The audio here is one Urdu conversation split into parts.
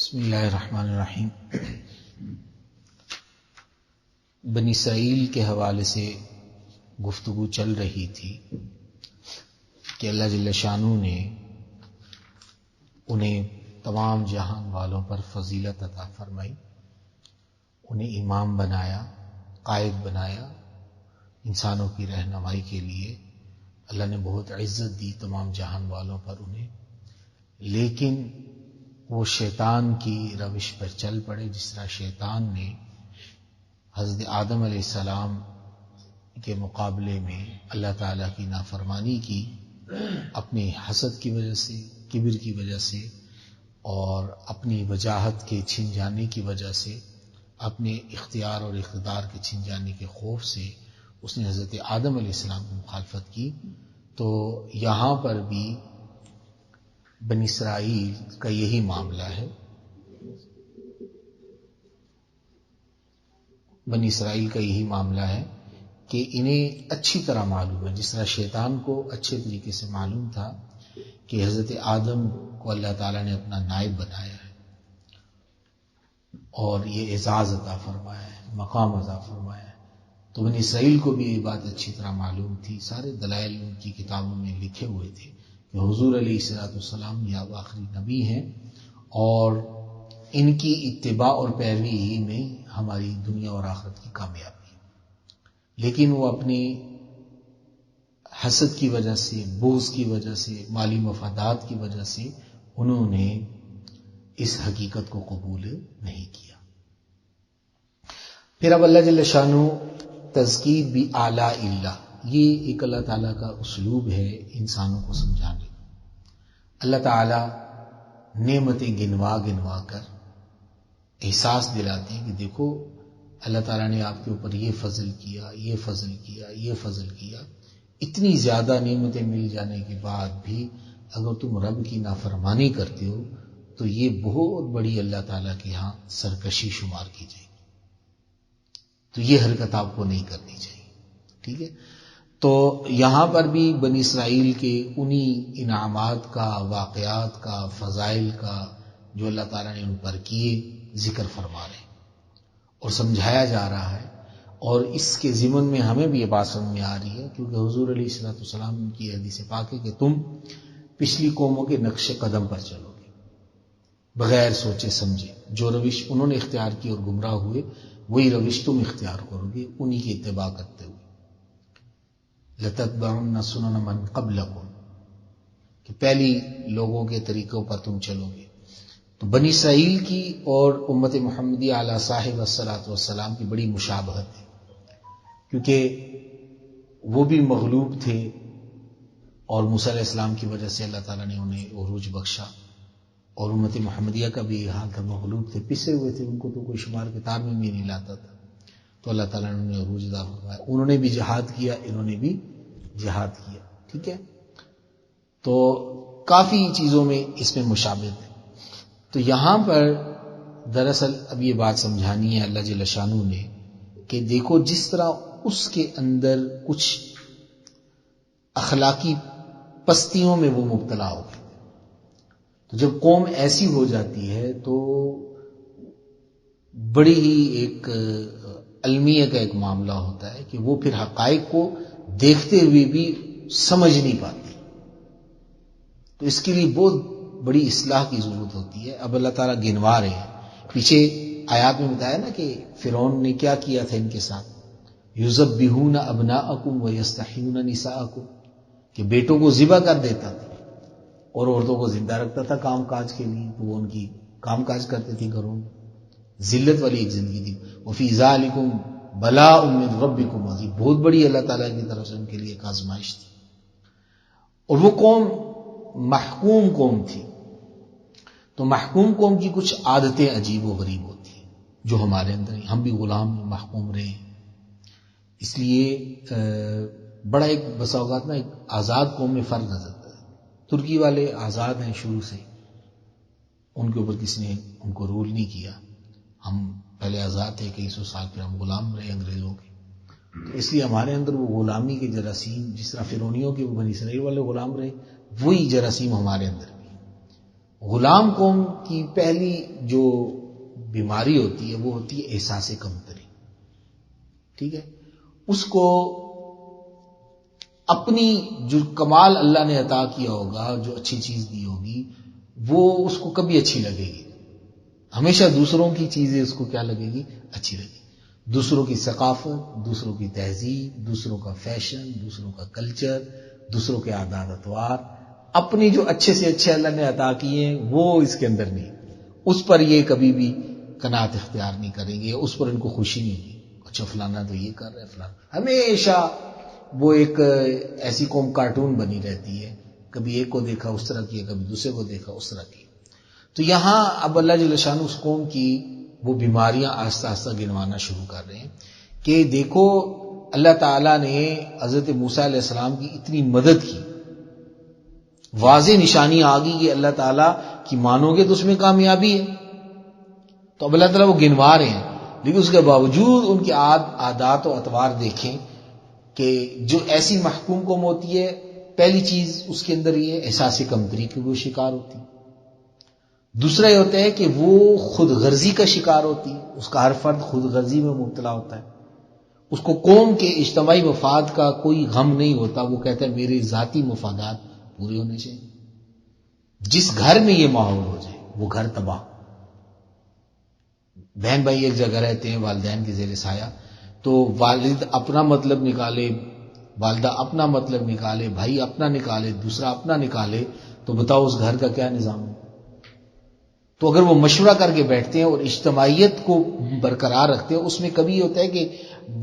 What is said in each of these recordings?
بسم اللہ الرحمن الرحیم۔ بنی اسرائیل کے حوالے سے گفتگو چل رہی تھی کہ اللہ جل شانہ نے انہیں تمام جہان والوں پر فضیلت عطا فرمائی، انہیں امام بنایا، قائد بنایا، انسانوں کی رہنمائی کے لیے اللہ نے بہت عزت دی تمام جہان والوں پر انہیں، لیکن وہ شیطان کی روش پر چل پڑے۔ جس طرح شیطان نے حضرت آدم علیہ السلام کے مقابلے میں اللہ تعالیٰ کی نافرمانی کی، اپنی حسد کی وجہ سے، کبر کی وجہ سے، اور اپنی وجاہت کے چھن جانے کی وجہ سے، اپنے اختیار اور اقتدار کے چھن جانے کے خوف سے اس نے حضرت آدم علیہ السلام کی مخالفت کی۔ تو یہاں پر بھی بنی اسرائیل کا یہی معاملہ ہے، بنی اسرائیل کا یہی معاملہ ہے کہ انہیں اچھی طرح معلوم ہے، جس طرح شیطان کو اچھے طریقے سے معلوم تھا کہ حضرت آدم کو اللہ تعالیٰ نے اپنا نائب بنایا ہے اور یہ اعزاز عطا فرمایا ہے، مقام عطا فرمایا ہے، تو بنی اسرائیل کو بھی یہ بات اچھی طرح معلوم تھی۔ سارے دلائل ان کی کتابوں میں لکھے ہوئے تھے کہ حضور علیہ السلام یہ اب آخری نبی ہیں اور ان کی اتباع اور پیروی ہی میں ہماری دنیا اور آخرت کی کامیابی ہے، لیکن وہ اپنی حسد کی وجہ سے، بغض کی وجہ سے، مالی مفادات کی وجہ سے انہوں نے اس حقیقت کو قبول نہیں کیا۔ پھر اب اللہ جل شانہ تذکیر بھی اعلیٰ اللہ، یہ ایک اللہ تعالیٰ کا اسلوب ہے انسانوں کو سمجھانے کا۔ اللہ تعالیٰ نعمتیں گنوا گنوا کر احساس دلاتے ہیں کہ دیکھو اللہ تعالیٰ نے آپ کے اوپر یہ فضل کیا، یہ فضل کیا، یہ فضل کیا۔ اتنی زیادہ نعمتیں مل جانے کے بعد بھی اگر تم رب کی نافرمانی کرتے ہو تو یہ بہت بڑی اللہ تعالیٰ کے ہاں سرکشی شمار کی جائے گی، تو یہ حرکت آپ کو نہیں کرنی چاہیے، ٹھیک ہے۔ تو یہاں پر بھی بنی اسرائیل کے انہی انعامات کا، واقعات کا، فضائل کا جو اللہ تعالیٰ نے ان پر کیے ذکر فرما رہے ہیں اور سمجھایا جا رہا ہے، اور اس کے ضمن میں ہمیں بھی یہ بات سمجھ میں آ رہی ہے کیونکہ حضور علیہ السلام کی حدیث پاک ہے کہ تم پچھلی قوموں کے نقش قدم پر چلو گے بغیر سوچے سمجھے، جو روش انہوں نے اختیار کی اور گمراہ ہوئے وہی روش تم اختیار کرو گے انہی کی اتباع کرتے ہوئے۔ لَتَتْبَعُنَّ سُنَنَ مَنْ قَبْلَكُمْ، کہ پہلی لوگوں کے طریقوں پر تم چلو گے۔ تو بنی اسرائیل کی اور امت محمدی علیہ صاحب الصلاۃ والسلام کی بڑی مشابہت ہے، کیونکہ وہ بھی مغلوب تھے اور موسیٰ علیہ السلام کی وجہ سے اللہ تعالیٰ نے انہیں عروج بخشا، اور امت محمدیہ کا بھی یہ حال تھا، مغلوب تھے، پسے ہوئے تھے، ان کو تو کوئی شمار کتاب میں بھی نہیں لاتا تھا، تو اللہ تعالیٰ نے انہیں عروج عطا فرمایا۔ انہوں نے بھی جہاد کیا، انہوں نے بھی جہاد کیا، ٹھیک ہے۔ تو کافی چیزوں میں اس میں مشابہت ہے۔ تو یہاں پر دراصل اب یہ بات سمجھانی ہے اللہ جل شانہ نے کہ دیکھو جس طرح اس کے اندر کچھ اخلاقی پستیوں میں وہ مبتلا ہو گئے، تو جب قوم ایسی ہو جاتی ہے تو بڑی ہی ایک المیہ کا ایک معاملہ ہوتا ہے کہ وہ پھر حقائق کو دیکھتے ہوئے بھی سمجھ نہیں پاتی، تو اس کے لیے بہت بڑی اصلاح کی ضرورت ہوتی ہے۔ اب اللہ تعالیٰ گنوا رہے ہیں، پیچھے آیات میں بتایا نا کہ فرعون نے کیا کیا تھا ان کے ساتھ، یذبحون ابناءکم ویستحیون نساءکم، کہ بیٹوں کو ذبح کر دیتا تھا اور عورتوں کو زندہ رکھتا تھا کام کاج کے لیے، تو وہ ان کی کام کاج کرتے تھے گھروں میں، ذلت والی ایک زندگی تھی۔ وفی ذالکم بلاء من ربکم عظیم، بہت بڑی اللہ تعالیٰ کی طرف سے ان کے لیے ایک آزمائش تھی، اور وہ قوم محکوم قوم تھی، تو محکوم قوم کی کچھ عادتیں عجیب و غریب ہوتی ہیں جو ہمارے اندر ہیں، ہم بھی غلام محکوم رہے ہیں، اس لیے بڑا ایک بسا اوقات نا ایک آزاد قوم میں فرق نظر آتا ہے۔ ترکی والے آزاد ہیں شروع سے، ان کے اوپر کسی نے ان کو رول نہیں کیا، ہم پہلے آزاد تھے کئی سو سال، پھر ہم غلام رہے انگریزوں کے، تو اس لیے ہمارے اندر وہ غلامی کے جراثیم، جس طرح فرعونیوں کے وہ بنی اسرائیل والے غلام رہے، وہی جراثیم ہمارے اندر بھی، غلام قوم کی پہلی جو بیماری ہوتی ہے وہ ہوتی ہے احساس کمتری. ٹھیک ہے، اس کو اپنی جو کمال اللہ نے عطا کیا ہوگا، جو اچھی چیز دی ہوگی، وہ اس کو کبھی اچھی لگے گی. ہمیشہ دوسروں کی چیزیں اس کو کیا لگے گی؟ اچھی لگے گی. دوسروں کی ثقافت، دوسروں کی تہذیب، دوسروں کا فیشن، دوسروں کا کلچر، دوسروں کے عادات اطوار، اپنی جو اچھے سے اچھے اللہ نے عطا کیے ہیں وہ اس کے اندر نہیں. اس پر یہ کبھی بھی قناعت اختیار نہیں کریں گے، اس پر ان کو خوشی نہیں ہوگی. اچھا فلانا تو یہ کر رہا ہے، فلانا. ہمیشہ وہ ایک ایسی قوم کارٹون بنی رہتی ہے، کبھی ایک کو دیکھا اس طرح کی، کبھی دوسرے کو دیکھا اس طرح کی. تو یہاں اب اللہ جل شانہ اس قوم کی وہ بیماریاں آہستہ آہستہ گنوانا شروع کر رہے ہیں کہ دیکھو اللہ تعالیٰ نے حضرت موسیٰ علیہ السلام کی اتنی مدد کی، واضح نشانی آ گئی کہ اللہ تعالیٰ کی مانو گے تو اس میں کامیابی ہے. تو اب اللہ تعالیٰ وہ گنوا رہے ہیں، لیکن اس کے باوجود ان کے عادات و اطوار دیکھیں کہ جو ایسی محکوم قوم ہوتی ہے، پہلی چیز اس کے اندر یہ احساس کمتری کی وہ شکار ہوتی ہے. دوسرا یہ ہوتا ہے کہ وہ خود غرضی کا شکار ہوتی ہے، اس کا ہر فرد خود غرضی میں مبتلا ہوتا ہے. اس کو قوم کے اجتماعی مفاد کا کوئی غم نہیں ہوتا، وہ کہتا ہے میرے ذاتی مفادات پورے ہونے چاہیے. جس گھر میں یہ ماحول ہو جائے وہ گھر تباہ. بہن بھائی ایک جگہ رہتے ہیں والدین کے زیر سایہ، تو والد اپنا مطلب نکالے، والدہ اپنا مطلب نکالے، بھائی اپنا نکالے، دوسرا اپنا نکالے، تو بتاؤ اس گھر کا کیا نظام ہے؟ تو اگر وہ مشورہ کر کے بیٹھتے ہیں اور اجتماعیت کو برقرار رکھتے ہیں، اس میں کبھی ہوتا ہے کہ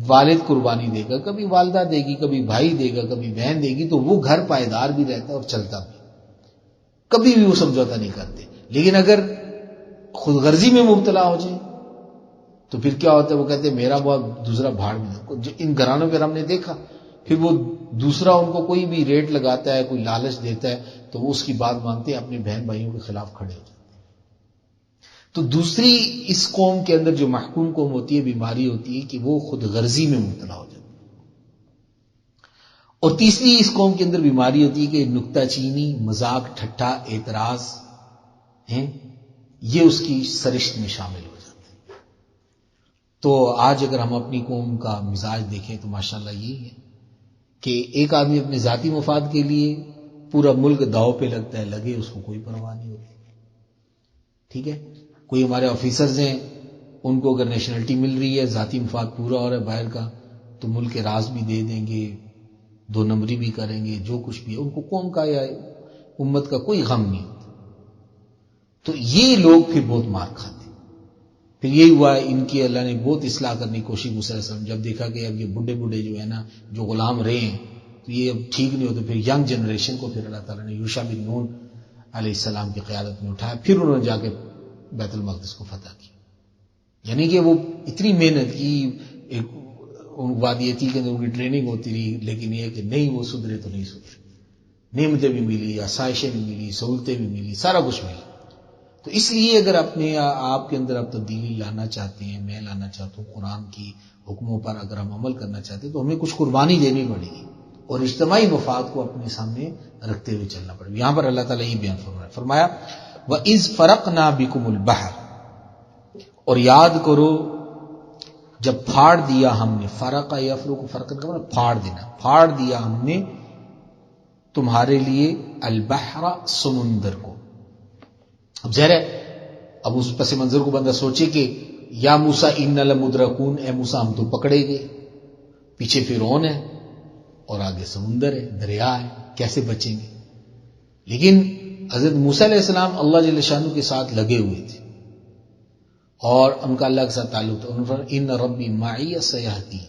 والد قربانی دے گا، کبھی والدہ دے گی، کبھی بھائی دے گا، کبھی بہن دے گی، تو وہ گھر پائیدار بھی رہتا ہے اور چلتا بھی، کبھی بھی وہ سمجھوتا نہیں کرتے. لیکن اگر خود غرضی میں مبتلا ہو جائے تو پھر کیا ہوتا ہے؟ وہ کہتے ہیں میرا بہت دوسرا بھاڑ میں. ان گھرانوں پہ ہم نے دیکھا، پھر وہ دوسرا ان کو کوئی بھی ریٹ لگاتا ہے، کوئی لالچ دیتا ہے تو وہ اس کی بات مانتے ہیں، اپنے بہن بھائیوں کے خلاف کھڑے ہو جاتے ہیں. تو دوسری اس قوم کے اندر جو محکوم قوم ہوتی ہے، بیماری ہوتی ہے کہ وہ خود غرضی میں مبتلا ہو جاتی ہے. اور تیسری اس قوم کے اندر بیماری ہوتی ہے کہ نکتہ چینی، مذاق، ٹھٹھا، اعتراض ہیں، یہ اس کی سرشت میں شامل ہو جاتے ہیں. تو آج اگر ہم اپنی قوم کا مزاج دیکھیں تو ماشاءاللہ یہی ہے کہ ایک آدمی اپنے ذاتی مفاد کے لیے پورا ملک داؤ پہ لگتا ہے، لگے اس کو کوئی پرواہ نہیں ہوتی. ٹھیک ہے، کوئی ہمارے آفیسرز ہیں، ان کو اگر نیشنلٹی مل رہی ہے، ذاتی مفاد پورا ہو رہا ہے باہر کا، تو ملک کے راز بھی دے دیں گے، 2 نمبری بھی کریں گے، جو کچھ بھی ہے، ان کو قوم کا یا امت کا کوئی غم نہیں ہوتا. تو یہ لوگ پھر بہت مار کھاتے. پھر یہی ہوا ان کی اللہ نے بہت اصلاح کرنے کی کوشش. موسیٰ علیہ السلام جب دیکھا کہ اب یہ بڈھے جو ہے نا، جو غلام رہے ہیں، تو یہ اب ٹھیک نہیں ہوتے، پھر ینگ جنریشن کو پھر اللہ تعالیٰ نے یوشع بن نون علیہ السلام کی قیادت میں اٹھایا، پھر انہوں نے جا کے بیت المقدس کو فتح کیا. یعنی کہ وہ اتنی محنت کی، ایک بات یہ تھی کہ ان کی ٹریننگ ہوتی رہی، لیکن یہ کہ نہیں وہ سدھرے تو نہیں سدھرے. نعمتیں بھی ملی، آسائشیں بھی ملی، سہولتیں بھی ملی، سارا کچھ ملا. تو اس لیے اگر اپنے آپ کے اندر آپ تبدیلی لانا چاہتے ہیں، میں لانا چاہتا ہوں، قرآن کی حکموں پر اگر ہم عمل کرنا چاہتے ہیں تو ہمیں کچھ قربانی دینی پڑے گی اور اجتماعی مفاد کو اپنے سامنے رکھتے ہوئے چلنا پڑے گا. یہاں پر اللہ تعالیٰ یہ بیان فرمایا وَإِذْ فَرَقْنَا بِكُمُ الْبَحْرَ، اور یاد کرو جب پھاڑ دیا ہم نے، فرق یفرق، فرق کا مطلب پھاڑ دینا، پھاڑ دیا ہم نے تمہارے لیے البحر، سمندر کو. اب ظاہر ہے اب اس پس منظر کو بندہ سوچے کہ یا موسیٰ اِنَّا لَمُدْرَکُونَ، اے موسیٰ ہم تو پکڑے گئے، پیچھے فرعون ہے اور آگے سمندر ہے، دریا ہے، کیسے بچیں گے؟ لیکن حضرت موسیٰ علیہ السلام اللہ جل شانہ کے ساتھ لگے ہوئے تھے اور ان کا اللہ کے ساتھ تعلق تھا. انہوں نے ان ربی معی سیہدین،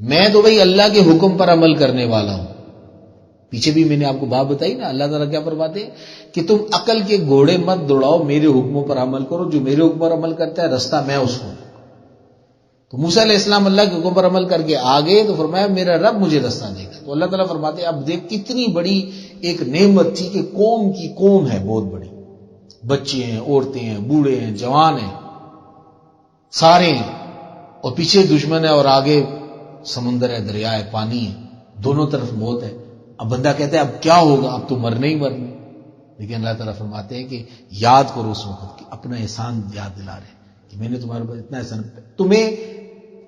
میں تو بھائی اللہ کے حکم پر عمل کرنے والا ہوں. پیچھے بھی میں نے آپ کو بات بتائی نا، اللہ تعالیٰ کیا فرماتے ہیں کہ تم عقل کے گھوڑے مت دوڑاؤ، میرے حکموں پر عمل کرو، جو میرے حکم پر عمل کرتا ہے رستہ میں اس کو. تو موسیٰ علیہ السلام اللہ کے حکم پر عمل کر کے آگے تو فرمایا میرا رب مجھے رستہ دے گا. تو اللہ تعالیٰ فرماتے ہیں اب دیکھ کتنی بڑی ایک نعمت تھی کہ قوم کی قوم ہے بہت بڑی، بچے ہیں، عورتیں ہیں، بوڑھے ہیں، جوان ہیں، سارے ہیں، اور پیچھے دشمن ہے اور آگے سمندر ہے، دریا ہے، پانی ہے، دونوں طرف موت ہے. اب بندہ کہتا ہے اب کیا ہوگا، اب تو مرنے ہی مرنے. لیکن اللہ تعالیٰ فرماتے ہیں کہ یاد کرو اس وقت کہ اپنا احسان یاد دلا رہے کہ میں نے تمہارے اوپر اتنا احسان. تمہیں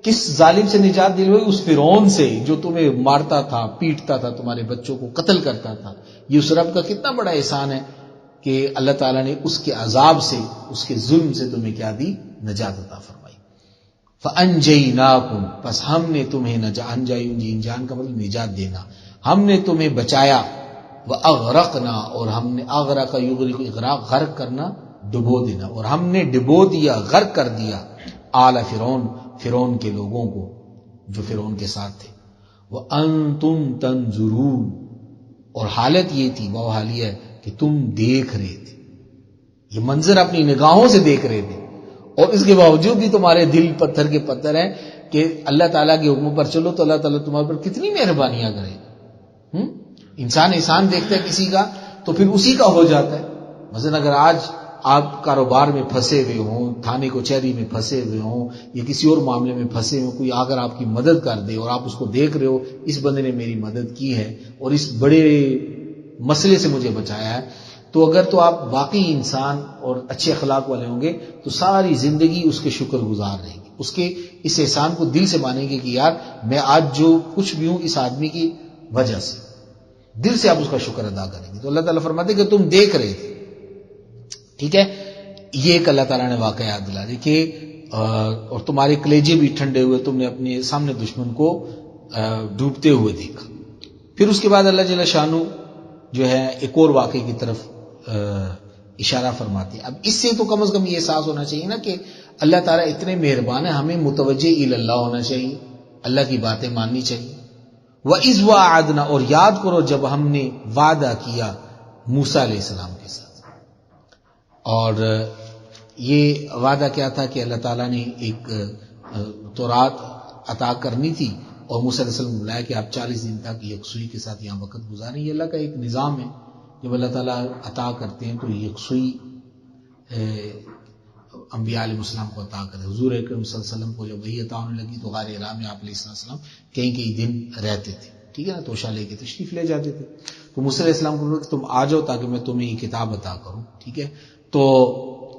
کس ظالم سے نجات دلوائی؟ اس فرعون سے جو تمہیں مارتا تھا، پیٹتا تھا، تمہارے بچوں کو قتل کرتا تھا. یہ اس رب کا کتنا بڑا احسان ہے کہ اللہ تعالیٰ نے اس کے عذاب سے، اس کے ظلم سے تمہیں کیا دی؟ نجات عطا فرمائی. فَأَنْجَيْنَاكُمْ، پس ہم نے تمہیں انجان کا مطلب نجات دینا، ہم نے تمہیں بچایا. وَأَغْرَقْنَا، اور ہم نے اغرق یغرق اغراق غرق کرنا، ڈبو دینا، اور ہم نے ڈبو دیا، غرق کر دیا آل فرعون کے لوگوں کو جو فرعون کے ساتھ تھے. وَأَنْتُمْ تَنْظُرُونَ، اور حالت یہ تھی، وہ حالیہ ہے کہ تم دیکھ رہے تھے، یہ منظر اپنی نگاہوں سے دیکھ رہے تھے، اور اس کے باوجود بھی تمہارے دل پتھر کے پتھر ہیں کہ اللہ تعالیٰ کے حکم پر چلو تو اللہ تعالیٰ تمہارے پر کتنی مہربانیاں کرے. انسان احسان دیکھتا ہے کسی کا تو پھر اسی کا ہو جاتا ہے. مثلا اگر آج آپ کاروبار میں پھنسے ہوئے ہوں، تھانے کچہری میں پھنسے ہوئے ہوں، یا کسی اور معاملے میں پھنسے ہوئے، کوئی اگر آپ کی مدد کر دے اور آپ اس کو دیکھ رہے ہو اس بندے نے میری مدد کی ہے اور اس بڑے مسئلے سے مجھے بچایا ہے، تو اگر تو آپ واقعی انسان اور اچھے اخلاق والے ہوں گے تو ساری زندگی اس کے شکر گزار رہیں گے، اس کے اس احسان کو دل سے مانیں گے کہ یار میں آج جو کچھ بھی ہوں اس آدمی کی وجہ سے، دل سے آپ اس کا شکر ادا کریں گے. تو اللہ تعالیٰ فرماتے کہ تم دیکھ رہے تھے. ٹھیک ہے، یہ ایک اللہ تعالیٰ نے واقعہ یاد دلا دی کہ اور تمہارے کلیجے بھی ٹھنڈے ہوئے، تم نے اپنے سامنے دشمن کو ڈوبتے ہوئے دیکھا. پھر اس کے بعد اللہ جل شانو جو ہے ایک اور واقعے کی طرف اشارہ فرماتے ہیں. اب اس سے تو کم از کم یہ احساس ہونا چاہیے نا کہ اللہ تعالیٰ اتنے مہربان ہیں، ہمیں متوجہ اللہ ہونا چاہیے، اللہ کی باتیں ماننی چاہیے. وَإِذْ وَعَدْنَا، اور یاد کرو جب ہم نے وعدہ کیا موسیٰ علیہ السلام کے ساتھ. اور یہ وعدہ کیا تھا کہ اللہ تعالیٰ نے ایک تورات عطا کرنی تھی اور موسیٰ علیہ السلام نے بلایا کہ آپ 40 دن تک یکسوئی کے ساتھ یہاں وقت گزاریں. یہ اللہ کا ایک نظام ہے، جب اللہ تعالیٰ عطا کرتے ہیں تو یکسوئی انبیاء علیہ السلام کو عطا کرتے. حضور اکرم صلی اللہ علیہ وسلم کو جب وحی عطا ہونے لگی تو غار حرا میں آپ علیہ السلام کئی دن رہتے تھے. ٹھیک ہے نا، توشہ لے کے تشریف لے جاتے تھے. تو موسیٰ علیہ السلام کو بولا کہ تم آ جاؤ تاکہ میں تمہیں یہ کتاب عطا کروں. ٹھیک ہے، تو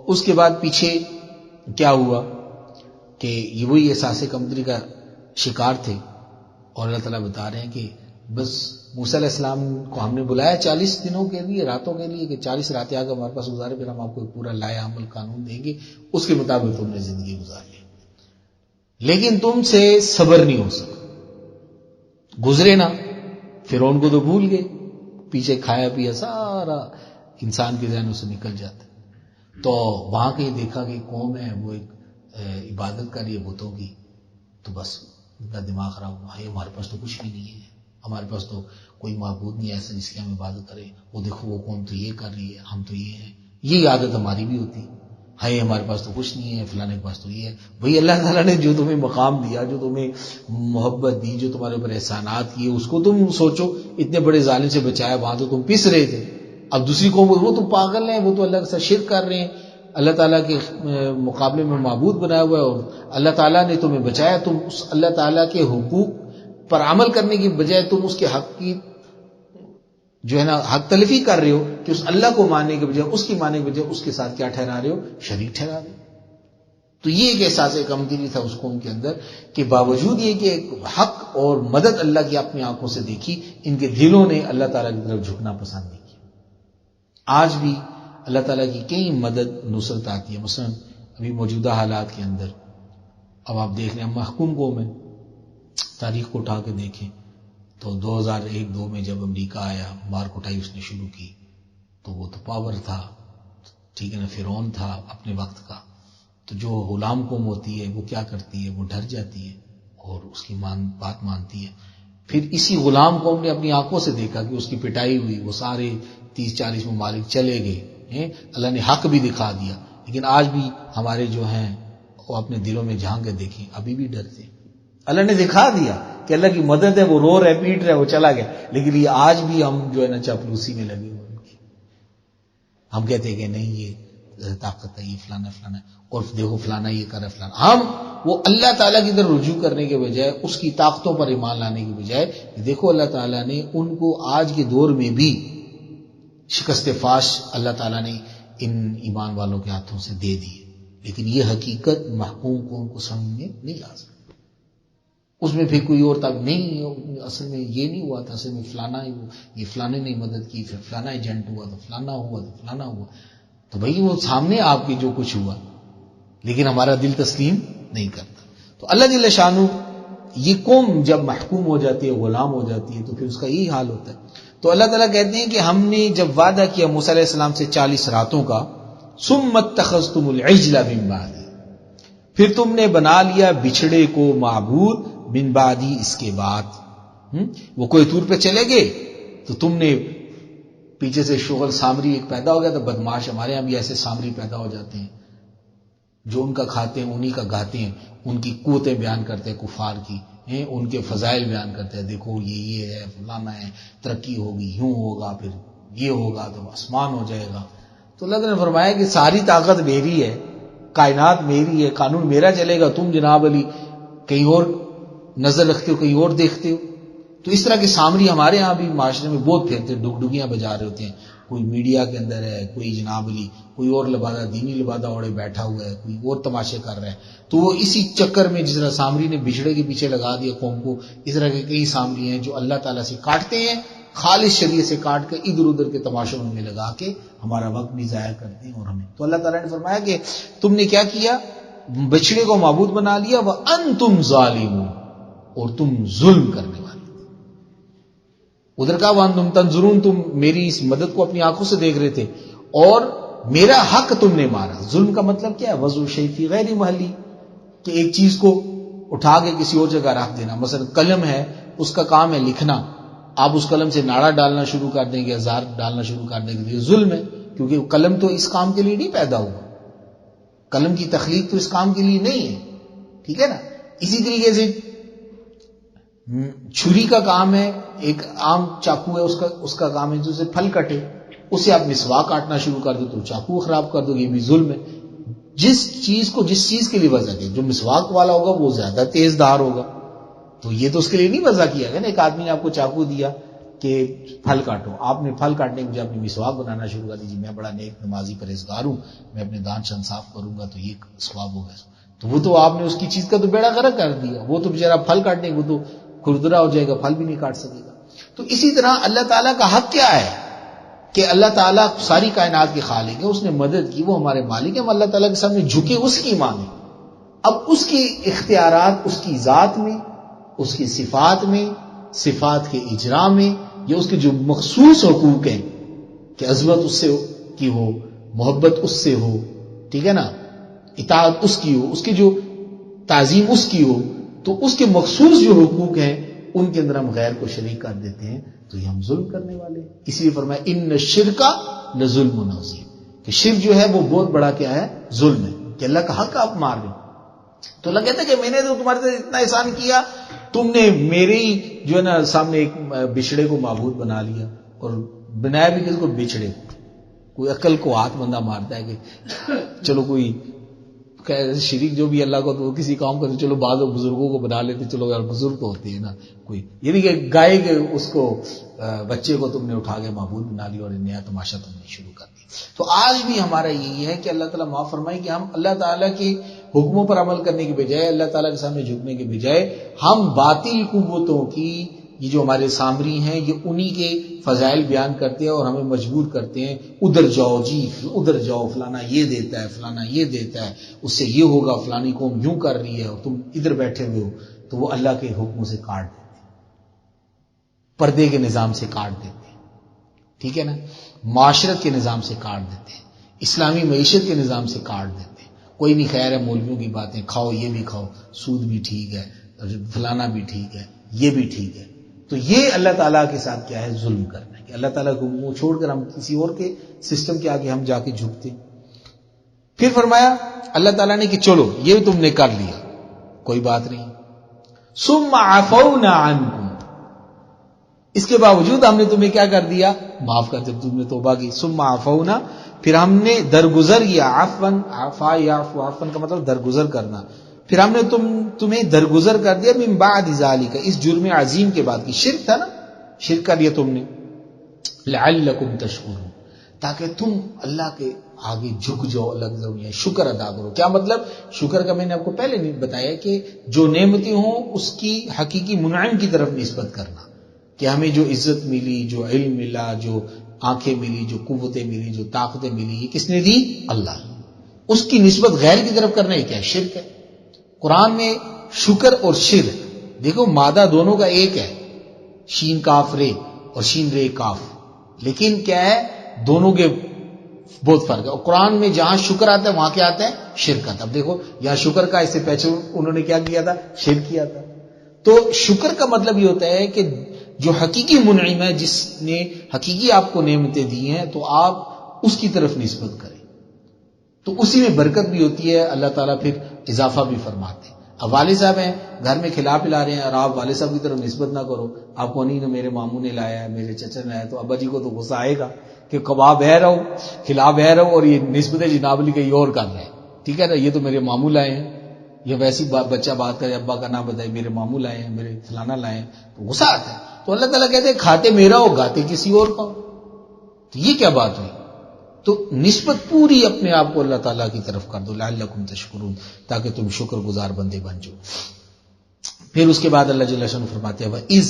اس کے بعد پیچھے کیا ہوا کہ یہ وہی احساس کمتری کا شکار تھے، اور اللہ تعالیٰ بتا رہے ہیں کہ بس موسیٰ علیہ السلام کو ہم نے بلایا 40 دنوں کے لیے، راتوں کے لیے، کہ 40 راتیں آگے ہمارے پاس گزارے، پھر ہم آپ کو ایک پورا لایا عمل قانون دیں گے، اس کے مطابق تم نے زندگی گزاری. لیکن تم سے صبر نہیں ہو سکا، گزرے نا. فرعون کو تو بھول گئے، پیچھے کھایا پیا سارا انسان کے ذہنوں سے نکل جاتا. تو وہاں کے دیکھا کہ قوم ہے وہ ایک عبادت کر رہی ہے بتوں کی، تو بس ان کا دماغ خراب ہوا. ہمارے پاس تو کچھ بھی نہیں ہے، ہمارے پاس تو کوئی معبود نہیں ایسا جس کی ہم عبادت کریں. وہ دیکھو وہ قوم تو یہ کر رہی ہے، ہم تو یہ ہیں. یہ عادت ہماری بھی ہوتی ہے، ہمارے پاس تو کچھ نہیں ہے، فلانے کے پاس تو یہ ہے. بھئی اللہ تعالیٰ نے جو تمہیں مقام دیا، جو تمہیں محبت دی، جو تمہارے اوپر احسانات کیے، اس کو تم سوچو. اتنے بڑے ظالم سے بچایا، وہاں تو تم پس رہے تھے. اب دوسری قوم وہ تو پاگل ہیں، وہ تو اللہ کے ساتھ شرک کر رہے ہیں، اللہ تعالیٰ کے مقابلے میں معبود بنایا ہوا ہے، اور اللہ تعالیٰ نے تمہیں بچایا. تم اس اللہ تعالیٰ کے حقوق پر عمل کرنے کی بجائے تم اس کے حق کی جو ہے نا حق تلفی کر رہے ہو، کہ اس اللہ کو ماننے کے بجائے، اس کی ماننے کے بجائے اس کے ساتھ کیا ٹھہرا رہے ہو؟ شریک ٹھہرا رہے ہو. تو یہ ایک احساس کمتری تھا اس قوم کے اندر کہ باوجود یہ کہ ایک حق اور مدد اللہ کی اپنی آنکھوں سے دیکھی، ان کے دلوں نے اللہ تعالیٰ کی طرف جھکنا پسند نہیں کیا. آج بھی اللہ تعالیٰ کی کئی مدد نصرت آتی ہے. مثلا ابھی موجودہ حالات کے اندر اب آپ دیکھ رہے ہیں محکوم قوم ہے، تاریخ کو اٹھا کے دیکھیں تو 2001-2 میں جب امریکہ آیا، مار کٹائی اس نے شروع کی، تو وہ تو پاور تھا، ٹھیک ہے نا، فرعون تھا اپنے وقت کا. تو جو غلام قوم ہوتی ہے وہ کیا کرتی ہے؟ وہ ڈر جاتی ہے اور اس کی بات مانتی ہے. پھر اسی غلام قوم نے اپنی آنکھوں سے دیکھا کہ اس کی پٹائی ہوئی، وہ سارے 30-40 ممالک چلے گئے. اللہ نے حق بھی دکھا دیا. لیکن آج بھی ہمارے جو ہیں وہ اپنے دلوں میں جھانک کے دیکھیں، ابھی بھی ڈرتے. اللہ نے دکھا دیا کہ اللہ کی مدد ہے، وہ رو رہے پیٹ رہے، وہ چلا گیا. لیکن یہ آج بھی ہم جو ہے نا چاپلوسی میں لگے ہوئے ہیں. ہم کہتے ہیں کہ نہیں یہ طاقت ہے، یہ فلانا فلانا، اور دیکھو فلانا یہ کر رہا ہے فلانا. ہم وہ اللہ تعالیٰ کی طرف رجوع کرنے کے بجائے، اس کی طاقتوں پر ایمان لانے کے بجائے، دیکھو اللہ تعالیٰ نے ان کو آج کے دور میں بھی شکست فاش اللہ تعالیٰ نے ان ایمان والوں کے ہاتھوں سے دے دی، لیکن یہ حقیقت محکوم کو ان کو سمجھ میں نہیں آ سکتی۔ اس میں پھر کوئی اور تب نہیں، اصل میں یہ نہیں ہوا تھا، اصل میں فلانا یہ فلانے نے مدد کی، پھر فلانا ایجنٹ ہوا تو فلانا ہوا تو فلانا ہوا، تو بھائی وہ سامنے آپ کے جو کچھ ہوا، لیکن ہمارا دل تسلیم نہیں کرتا۔ تو اللہ جل شانہ یہ قوم جب محکوم ہو جاتی ہے، غلام ہو جاتی ہے، تو پھر اس کا یہی حال ہوتا ہے۔ تو اللہ تعالیٰ کہتے ہیں کہ ہم نے جب وعدہ کیا موسیٰ علیہ السلام سے 40 راتوں کا، ثم اتخذتم العجل من بعدی، پھر تم نے بنا لیا بچھڑے کو معبود من بعدی، اس کے بعد وہ کوئی طور پہ چلے گئے تو تم نے پیچھے سے شغل سامری ایک پیدا ہو گیا، تو بدماش ہمارے یہاں بھی ایسے سامری پیدا ہو جاتے ہیں جو ان کا کھاتے ہیں انہی کا گاتے ہیں، ان کی قوتیں بیان کرتے ہیں کفار کی، ان کے فضائل بیان کرتے ہیں، دیکھو یہ ہے فلانا ہے، ترقی ہوگی، یوں ہوگا، پھر یہ ہوگا تو آسمان ہو جائے گا۔ تو اللہ نے فرمایا کہ ساری طاقت میری ہے، کائنات میری ہے، قانون میرا چلے گا، تم جناب علی کہیں اور نظر رکھتے ہو، کہیں اور دیکھتے ہو۔ تو اس طرح کے سامری ہمارے ہاں بھی معاشرے میں بہت پھیرتے ہیں، ڈگڈگیاں بجا رہے ہوتے ہیں، کوئی میڈیا کے اندر ہے، کوئی جناب علی کوئی اور لبادہ دینی لبادہ اوڑے بیٹھا ہوا ہے، کوئی اور تماشے کر رہا ہے۔ تو وہ اسی چکر میں جس طرح سامری نے بچھڑے کے پیچھے لگا دیا قوم کو، اس طرح کے کئی سامری ہیں جو اللہ تعالیٰ سے کاٹتے ہیں، خالص شریعت سے کاٹ کے ادھر ادھر کے تماشوں میں لگا کے ہمارا وقت بھی ضائع کرتے ہیں اور ہمیں۔ تو اللہ تعالیٰ نے فرمایا کہ تم نے کیا کیا، بچڑے کو معبود بنا لیا، وَأَنْتُمْ ظَالِمُونَ، اور تم ظلم کرنے والے۔ ادھر کا وَأَنْتُمْ تَنْظُرُونَ، تم میری اس مدد کو اپنی آنکھوں سے دیکھ رہے تھے اور میرا حق تم نے مارا۔ ظلم کا مطلب کیا ہے، وضع الشیء فی غیر محلی، کہ ایک چیز کو اٹھا کے کسی اور جگہ رکھ دینا۔ مثلا قلم ہے، اس کا کام ہے لکھنا، آپ اس قلم سے ناڑا ڈالنا شروع کر دیں گے، ہزار ڈالنا شروع کر دیں گے، یہ ظلم ہے، کیونکہ قلم تو اس کام کے لیے نہیں پیدا ہوا، قلم کی تخلیق تو اس کام کے لیے نہیں ہے، ٹھیک ہے نا۔ اسی طریقے سے چھری کا کام ہے، ایک عام چاقو ہے، اس کا کام ہے جو اسے پھل کٹے، اسے آپ مسواک کاٹنا شروع کر دو تو چاقو خراب کر دو، یہ بھی ظلم ہے۔ جس چیز کے لیے وضع کی، جو مسواک والا ہوگا وہ زیادہ تیز دھار ہوگا، تو یہ تو اس کے لیے نہیں وضع کیا گیا نا۔ ایک آدمی نے آپ کو چاقو دیا کہ پھل کاٹو، آپ نے پھل کاٹنے کے بجائے اپنی مسواک بنانا شروع کر دی، میں بڑا نیک نمازی پرہیزگار ہوں، میں اپنے دانت شن صاف کروں گا تو یہ ثواب ہوگا، تو وہ تو آپ نے اس کی چیز کا تو بیڑا غرق کر دیا، وہ تو بیچارہ پھل کاٹنے وہ تو کھردرا ہو جائے گا، پھل بھی نہیں کاٹ سکے گا۔ تو اسی طرح اللہ تعالیٰ کا حق کیا ہے کہ اللہ تعالیٰ ساری کائنات کے خالق ہے، اس نے مدد کی، وہ ہمارے مالک ہیں، ہم اللہ تعالیٰ کے سامنے جھکے، اس کی مانیں۔ اب اس کے اختیارات اس کی ذات میں، اس کی صفات میں، صفات کے اجرا میں، یا اس کے جو مخصوص حقوق ہیں کہ عظمت اس سے کی ہو، محبت اس سے ہو، ٹھیک ہے نا، اطاعت اس کی ہو، اس کی جو تعظیم اس کی ہو، تو اس کے مخصوص جو حقوق ہیں ان کے اندر ہم غیر کو شریک کر دیتے ہیں، تو یہ ہم ظلم کرنے والے ہیں۔ اسی لیے فرمایا ان الشرک لظلم عظیم، کہ شرک جو ہے وہ بہت بڑا کیا ہے، ظلم ہے، کہ اللہ کا حق آپ مار رہے ہیں۔ تو اللہ کہتا ہے کہ میں نے تو تمہارے ساتھ اتنا احسان کیا، تم نے میرے ہی جو ہے نا سامنے ایک بچھڑے کو معبود بنا لیا، اور بنایا بھی کس کو، بچھڑے کو۔ کوئی عقل کو ہاتھ بندہ مارتا ہے کہ چلو کوئی شریک جو بھی اللہ کو تو کسی کام کو چلو بعض بزرگوں کو بنا لیتے، چلو یار بزرگ تو ہوتے ہیں نا کوئی، یعنی کہ گائے کے اس کو بچے کو تم نے اٹھا کے معبود بنا لیا اور نیا تماشا تم نے شروع کر دیا۔ تو آج بھی ہمارا یہی ہے کہ اللہ تعالیٰ معاف فرمائے کہ ہم اللہ تعالیٰ کے حکموں پر عمل کرنے کے بجائے، اللہ تعالیٰ کے سامنے جھکنے کے بجائے، ہم باطل قوتوں کی، یہ جو ہمارے سامری ہیں، یہ انہی کے فضائل بیان کرتے ہیں اور ہمیں مجبور کرتے ہیں ادھر جاؤ جی، ادھر جاؤ، فلانا یہ دیتا ہے، فلانا یہ دیتا ہے، اس سے یہ ہوگا، فلانی قوم یوں کر رہی ہے اور تم ادھر بیٹھے ہوئے ہو، تو وہ اللہ کے حکموں سے کاٹ دیتے ہیں، پردے کے نظام سے کاٹ دیتے ہیں، ٹھیک ہے نا، معاشرت کے نظام سے کاٹ دیتے ہیں، اسلامی معیشت کے نظام سے کاٹ دیتے ہیں۔ کوئی نہیں، خیر ہے مولویوں کی باتیں، کھاؤ یہ بھی کھاؤ، سود بھی ٹھیک ہے، فلانا بھی ٹھیک ہے، یہ بھی ٹھیک ہے۔ تو یہ اللہ تعالیٰ کے ساتھ کیا ہے، ظلم کرنا ہے، کہ اللہ تعالیٰ کو منہ چھوڑ کر ہم کسی اور کے سسٹم کے آگے ہم جا کے جھکتے۔ پھر فرمایا اللہ تعالیٰ نے کہ چلو یہ تم نے کر لیا، کوئی بات نہیں، ثم عفونا عنکم، اس کے باوجود ہم نے تمہیں کیا کر دیا، معاف کر، جب تم نے توبہ کی، ثم عفونا، پھر ہم نے درگزر کیا، عفوا، عفا یعفو، عفوا کا مطلب درگزر کرنا، پھر ہم نے تمہیں درگزر کر دیا، من بعد ذالک، اس جرم عظیم کے بعد، کی شرک تھا نا، شرک کر لیا تم نے، لعلکم تشکرون، تاکہ تم اللہ کے آگے جھک جاؤ، لگ جاؤ، یا شکر ادا کرو. کیا مطلب شکر کا؟ میں نے آپ کو پہلے نہیں بتایا کہ جو نعمتیں ہوں اس کی حقیقی منعم کی طرف نسبت کرنا، کہ ہمیں جو عزت ملی، جو علم ملا، جو آنکھیں ملی، جو قوتیں ملی، جو طاقتیں ملی، یہ کس نے دی؟ اللہ. اس کی نسبت غیر کی طرف کرنا ہے کیا؟ شرک ہے. قرآن میں شکر اور شرک دیکھو مادہ دونوں کا ایک ہے، شین کاف رے اور شین رے کاف، لیکن کیا ہے دونوں کے بہت فرق ہے. اور قرآن میں جہاں شکر آتا ہے وہاں کیا آتا ہے؟ شرک آتا ہے. اب دیکھو یہاں شکر کا، اس سے پہچے انہوں نے کیا کیا تھا؟ شرک کیا تھا. تو شکر کا مطلب یہ ہوتا ہے کہ جو حقیقی منعم ہے، جس نے حقیقی آپ کو نعمتیں دی ہیں، تو آپ اس کی طرف نسبت کریں، تو اسی میں برکت بھی ہوتی ہے. اللہ تعالیٰ پھر اضافہ بھی فرماتے ہیں. اب والد صاحب ہیں گھر میں کھلا پلا رہے ہیں اور آپ والد صاحب کی طرف نسبت نہ کرو، آپ کو نہیں نا میرے ماموں نے لایا ہے، میرے چچا نے لایا، تو ابا جی کو تو غصہ آئے گا کہ کباب ہے رہو، کھلا بہ رہو، اور یہ نسبت جناب علی کہیں اور کر رہے ہیں. ٹھیک ہے نا، یہ تو میرے ماموں لائے ہیں. یہ ویسی بچہ بات کرے، ابا کا نام بتائے میرے ماموں لائے ہیں، میرے فلانا لائے ہیں، تو غصہ آتا ہے. تو اللہ تعالیٰ کہتے ہیں کھاتے میرا ہو، گاتے کسی اور کا ہو. تو یہ کیا بات ہوئی؟ تو نسبت پوری اپنے آپ کو اللہ تعالیٰ کی طرف کر دو، لعلکم تشکرون، تاکہ تم شکر گزار بندے بن جاؤ. پھر اس کے بعد اللہ جل شانہ فرماتے ہیں وَإِذْ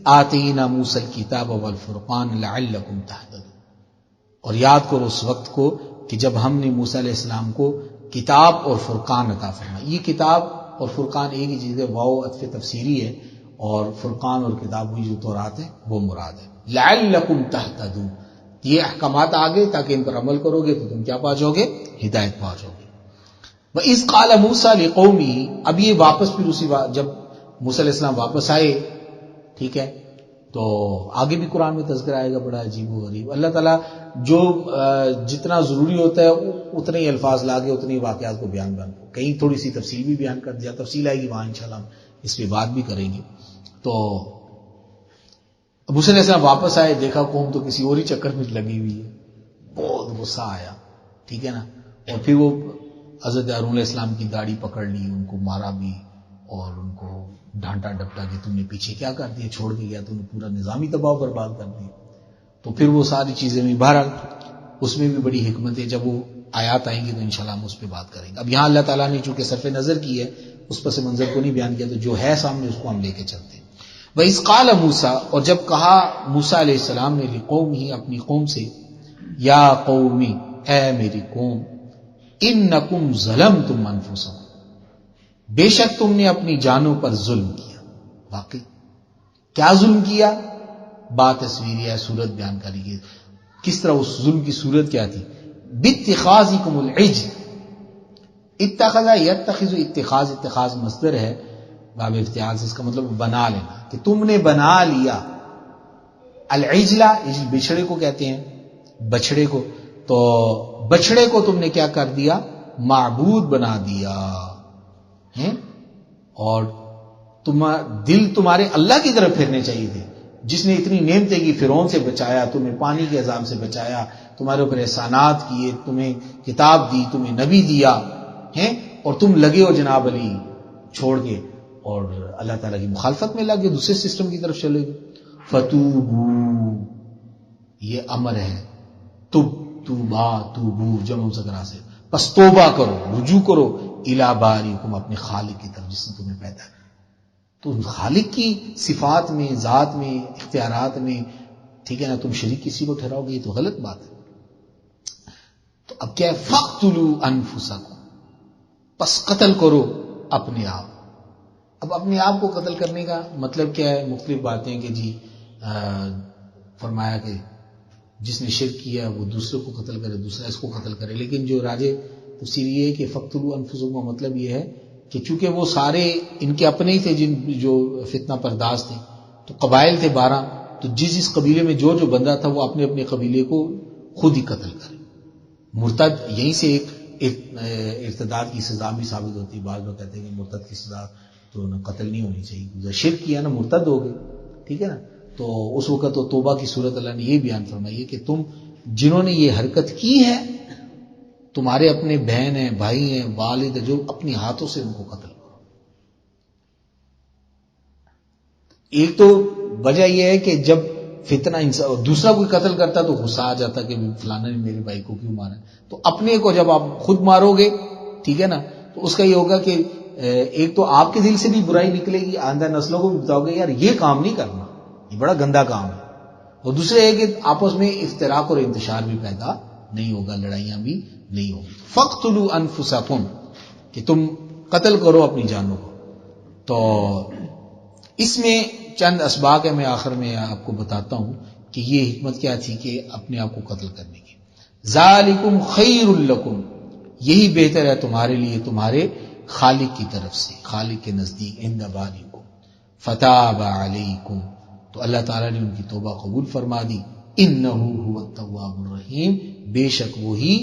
آتَيْنَا مُوسَى الْكِتَابَ وَالْفُرْقَانَ لَعَلَّكُمْ تَهْتَدُونَ. اور یاد کرو اس وقت کو کہ جب ہم نے موسیٰ علیہ السلام کو کتاب اور فرقان عطا فرمایا. یہ کتاب اور فرقان ایک ہی چیز ہے، واو عطف تفسیری ہے، اور فرقان اور کتاب ہوئی جو تورات ہے وہ مراد ہے. لعلکم تہتدون، یہ احکامات آگے تاکہ ان پر عمل کرو گے تو تم کیا پا جاؤ گے؟ ہدایت پا جاؤ گے. وَإِذْ قَالَ مُوسَىٰ لِقَوْمِهِ. اب یہ واپس پھر اسی بات، جب موسیٰ علیہ السلام واپس آئے، ٹھیک ہے، تو آگے بھی قرآن میں تذکرہ آئے گا بڑا عجیب و غریب. اللہ تعالیٰ جو جتنا ضروری ہوتا ہے اتنے ہی الفاظ لا کے اتنے ہی واقعات کو بیان کہیں تھوڑی سی تفصیل بھی بیان کر دیا. تفصیل آئے گی وہاں انشاءاللہ ہم اس پہ بات بھی کریں گے. تو موسیٰ علیہ السلام واپس آئے، دیکھا قوم تو کسی اور ہی چکر میں لگی ہوئی ہے، بہت غصہ آیا. ٹھیک ہے نا، اور پھر وہ حضرت ہارون علیہ السلام کی داڑھی پکڑ لی، ان کو مارا بھی اور ان کو ڈانٹا ڈپٹا کہ تم نے پیچھے کیا کر دیا، چھوڑ کے گیا، تم نے پورا نظام ہی تباہ برباد کر دیا. تو پھر وہ ساری چیزیں بھی بہرحال اس میں بھی بڑی حکمت ہے، جب وہ آیات آئیں گی تو انشاءاللہ ہم اس پہ بات کریں گے. اب یہاں اللہ تعالیٰ نے چونکہ صرف نظر کی ہے، اس پس منظر کو نہیں بیان کیا، تو جو ہے سامنے اس کو ہم لے کے چلتے ہیں. وَإِذْ قَالَ مُوسَىٰ. اور جب کہا موسیٰ علیہ السلام نے لِقَوْمِهِ، اپنی قوم سے، یا قومی، اے میری قوم، اِنَّكُمْ ظَلَمْتُمْ أَنفُسَكُمْ، بے شک تم نے اپنی جانوں پر ظلم کیا. واقعی کیا ظلم کیا؟ بات تصویری ہے، صورت بیان کری گئی. کس طرح اس ظلم کی صورت کیا تھی؟ بِاتِّخَاذِكُمُ الْعِجْلَ. اتخذ یتخذ، اتخاذ مصدر ہے باب افتعال سے، اس کا مطلب بنا لینا، کہ تم نے بنا لیا العجلہ، بچھڑے کو کہتے ہیں، بچڑے کو. تو بچڑے کو تم نے کیا کر دیا؟ معبود بنا دیا. اور دل تمہارے اللہ کی طرف پھرنے چاہیے تھے، جس نے اتنی نعمتیں کی، فرعون سے بچایا، تمہیں پانی کے عذاب سے بچایا، تمہارے اوپر احسانات کیے، تمہیں کتاب دی، تمہیں نبی دیا، اور تم لگے ہو جناب علی چھوڑ کے اور اللہ تعالیٰ کی مخالفت میں لگے، دوسرے سسٹم کی طرف چلے گئے. فتوبو، یہ امر ہے، توبا، توبو جمع مذکر سے، پس توبہ کرو، رجوع کرو، الی باریکم، اپنے خالق کی طرف جس نے تمہیں پیدا کیا. تو خالق کی صفات میں، ذات میں، اختیارات میں، ٹھیک ہے نا، تم شریک کسی کو ٹھہراؤ گے، یہ تو غلط بات ہے. تو اب کیا ہے؟ فَاقْتُلُوا أَنفُسَكُمْ، پس قتل کرو اپنے آپ. اب اپنے آپ کو قتل کرنے کا مطلب کیا ہے؟ مختلف باتیں کہ جی فرمایا کہ جس نے شرک کیا وہ دوسرے کو قتل کرے، دوسرا اس کو قتل کرے. لیکن جو راجے تفسیر یہ ہے کہ فَاقْتُلُوا أَنفُسَكُمْ کا مطلب یہ ہے کہ چونکہ وہ سارے ان کے اپنے ہی تھے، جو فتنہ پرداز تھے، تو قبائل تھے 12، تو جس قبیلے میں جو بندہ تھا وہ اپنے اپنے قبیلے کو خود ہی قتل کرے. مرتد یہیں سے ایک ارتداد کی سزا بھی ثابت ہوتی ہے. بعض لوگ کہتے ہیں کہ مرتد کی سزا تو قتل نہیں ہونی چاہیے، شرک کیا نا مرتد ہو گئے، ٹھیک ہے نا. تو اس وقت تو توبہ کی صورت اللہ نے یہ بیان فرمائی ہے کہ تم جنہوں نے یہ حرکت کی ہے، تمہارے اپنے بہن ہیں، بھائی ہیں، والد ہیں، جو اپنی ہاتھوں سے ان کو قتل کرو. ایک تو وجہ یہ ہے کہ جب فتنہ انسان، اور دوسرا کوئی قتل کرتا تو غصہ آ جاتا کہ فلانا نے میرے بھائی کو کیوں مارا. تو اپنے کو جب آپ خود مارو گے، ٹھیک ہے نا، تو اس کا یہ ہوگا کہ ایک تو آپ کے دل سے بھی برائی نکلے گی، آئندہ نسلوں کو بھی بتاؤ گے یار یہ کام نہیں کرنا، یہ بڑا گندا کام ہے. اور دوسرے ہے کہ آپس میں افتراق اور انتشار بھی پیدا نہیں ہوگا، لڑائیاں بھی نہیں ہوگی. فَاقْتُلُوا أَنفُسَكُمْ، کہ تم قتل کرو اپنی جانوں کو. تو اس میں چند اسباق ہے، میں آخر میں آپ کو بتاتا ہوں کہ یہ حکمت کیا تھی کہ اپنے آپ کو قتل کرنے کی. ذَلِكُمْ خَيْرٌ لَكُمْ، یہی بہتر ہے تمہارے لیے تمہارے خالق کی طرف سے، خالق کے نزدیک. عند بارئکم فَتَابَ عَلَيْكُمْ، تو اللہ تعالیٰ نے ان کی توبہ قبول فرما دی. إِنَّهُ هُوَ التَّوَّابُ الرَّحِيمُ، بے شک وہی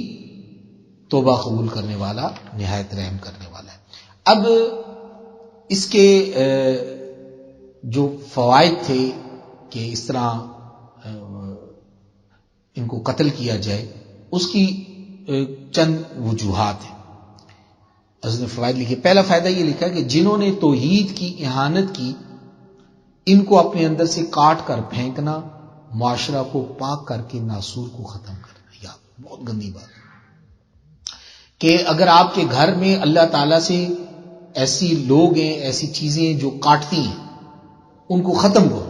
توبہ قبول کرنے والا، نہایت رحم کرنے والا ہے. اب اس کے جو فوائد تھے کہ اس طرح ان کو قتل کیا جائے، اس کی چند وجوہات ہیں. حضرت نے فوائد لکھے. پہلا فائدہ یہ لکھا کہ جنہوں نے توحید کی اہانت کی، ان کو اپنے اندر سے کاٹ کر پھینکنا، معاشرہ کو پاک کر کے ناسور کو ختم کرنا. یا بہت گندی بات کہ اگر آپ کے گھر میں اللہ تعالیٰ سے ایسی لوگ ہیں، ایسی چیزیں جو کاٹتی ہیں، ان کو ختم کرو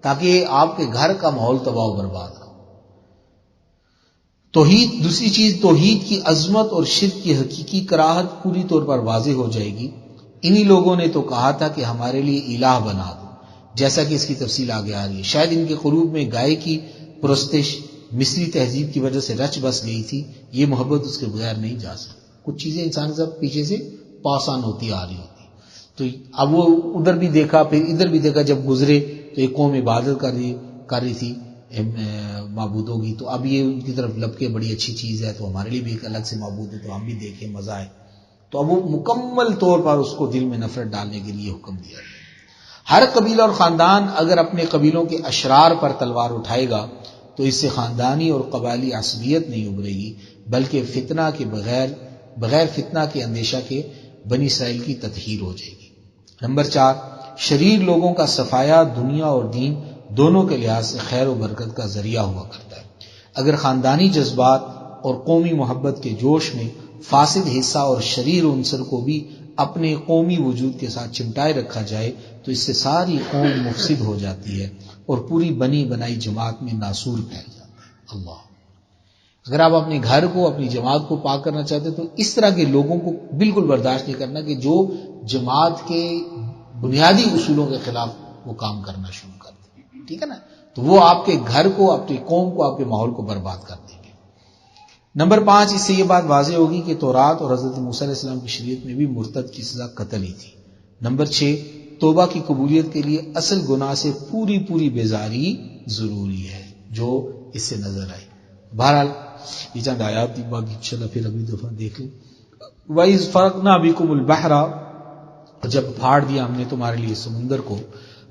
تاکہ آپ کے گھر کا ماحول تباہ و برباد ہو. توحید، دوسری چیز توحید کی عظمت اور شرک کی حقیقی کراہت پوری طور پر واضح ہو جائے گی. انہی لوگوں نے تو کہا تھا کہ ہمارے لیے الہ بنا دو، جیسا کہ اس کی تفصیل آگے آ رہی ہے. شاید ان کے قلوب میں گائے کی پرستش مصری تہذیب کی وجہ سے رچ بس گئی تھی. یہ محبت اس کے بغیر نہیں جا سکتی. کچھ چیزیں انسان سب پیچھے سے پاسان ہوتی آ رہی ہوتی. تو اب وہ ادھر بھی دیکھا، پھر ادھر بھی دیکھا. جب گزرے تو ایک قوم عبادت کر رہی تھی معبودوں کی، تو اب یہ ان کی طرف لب کے بڑی اچھی چیز ہے، تو ہمارے لیے بھی ایک الگ سے معبود ہے، تو ہم بھی دیکھیں مزہ آئے. تو اب وہ مکمل طور پر اس کو دل میں نفرت ڈالنے کے لیے حکم دیا. ہر قبیلہ اور خاندان اگر اپنے قبیلوں کے اشرار پر تلوار اٹھائے گا تو اس سے خاندانی اور قبائلی عصبیت نہیں ابھرے گی، بلکہ فتنہ کے بغیر فتنہ کے اندیشہ کے بنی اسرائیل کی تطہیر ہو جائے گی. نمبر 4، شریر لوگوں کا صفایا دنیا اور دین دونوں کے لحاظ سے خیر و برکت کا ذریعہ ہوا کرتا ہے. اگر خاندانی جذبات اور قومی محبت کے جوش میں فاسد حصہ اور شریر عنصر کو بھی اپنے قومی وجود کے ساتھ چمٹائے رکھا جائے تو اس سے ساری قوم مفسد ہو جاتی ہے اور پوری بنی بنائی جماعت میں ناسور پھیل جاتا ہے. اللہ، اگر آپ اپنے گھر کو، اپنی جماعت کو پاک کرنا چاہتے ہیں تو اس طرح کے لوگوں کو بالکل برداشت نہیں کرنا کہ جو جماعت کے بنیادی اصولوں کے خلاف وہ کام کرنا شروع کر دیں. ٹھیک ہے نا؟ تو وہ آپ کے گھر کو، اپنی قوم کو، آپ کے ماحول کو برباد کر دیں گے. نمبر 5، اس سے یہ بات واضح ہوگی کہ تورات اور حضرت موسیٰ علیہ السلام کی شریعت میں بھی مرتد کی سزا قتل ہی تھی. نمبر 6، توبہ کی قبولیت کے لیے اصل گناہ سے پوری بیزاری ضروری ہے، جو اس سے نظر آئی. بہرحال یہ چند آیات تھی، باقی انشاءاللہ پھر اگلی دفعہ دیکھ لیں. وَإِذْ فَرَقْنَا بِكُمُ الْبَحْرَ، جب پھاڑ دیا ہم نے تمہارے لیے سمندر کو،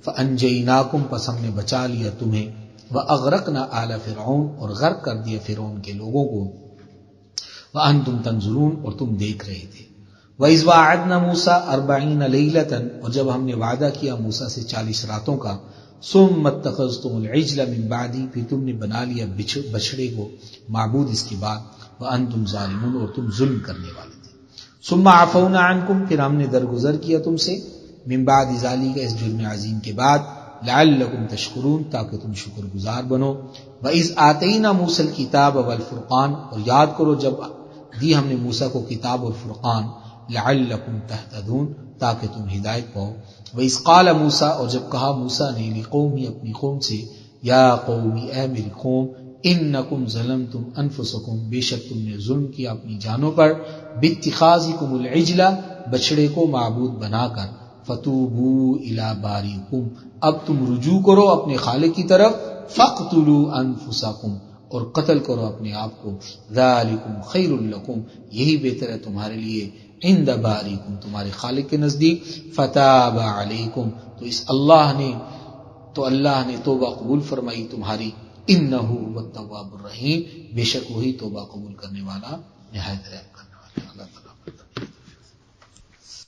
فَأَنْجَيْنَاكُمْ، پس ہم نے بچا لیا تمہیں، وَأَغْرَقْنَا آلَ فِرْعَوْنَ، اور غرق کر دیا فرعون کے لوگوں کو، وَأَنْتُمْ تَنْظُرُونَ، اور تم دیکھ رہے تھے. وَإِذْ وَاعَدْنَا مُوسَىٰ 40 لَيْلَةً، اور جب ہم نے وعدہ کیا موسیٰ سے 40 راتوں کا، ثُمَّ اتَّخَذْتُمُ الْعِجْلَ مِن بَعْدِي، پھر تم نے بنا لیا بچڑے کو معبود اس کے بعد، وَأَنْتُمْ ظَالِمُونَ، اور تم ظلم کرنے والے تھے. ثُمَّ عَفَوْنَا عَنْكُمْ، پھر ہم نے درگزر کیا تم سے، مِن بَعْدِ ذَلِكَ، اس جرم عظیم کے بعد، لَعَلَّكُمْ تَشْكُرُونَ، تاکہ تم شکر گزار بنو. وَإِذْ آتَيْنَا مُوسَى الْكِتَابَ وَالْفُرْقَانَ، اور یاد کرو جب دی ہم نے موسیٰ کو کتاب اور فرقان، لعلکم تہتدون، تاکہ تم ہدایت پاؤ. وَإِذْ قَالَ مُوسَىٰ، اور جب کہا موسیٰ نے، لِقَوْمِهِ، اپنی قوم سے، یا قومی، اے میری قوم، انکم ظلمتم انفسکم، بے شک تم نے ظلم کیا اپنی جانوں پر، باتخاذکم العجل، بچڑے کو معبود بنا کر، فتوبوا الی باریکم، اب تم رجوع کرو اپنے خالق کی طرف، فاقتلوا انفسکم، اور قتل کرو اپنے آپ کو، ذالکم خیر لکم، یہی بہتر ہے تمہارے لیے، عند باریکم، تمہارے خالق کے نزدیک، فتاب علیکم، تو اللہ نے توبہ قبول فرمائی تمہاری، انہ هو التواب الرحیم، بے شک وہی توبہ قبول کرنے والا، نہایت رحم کرنے والا. اللہ تعالیٰ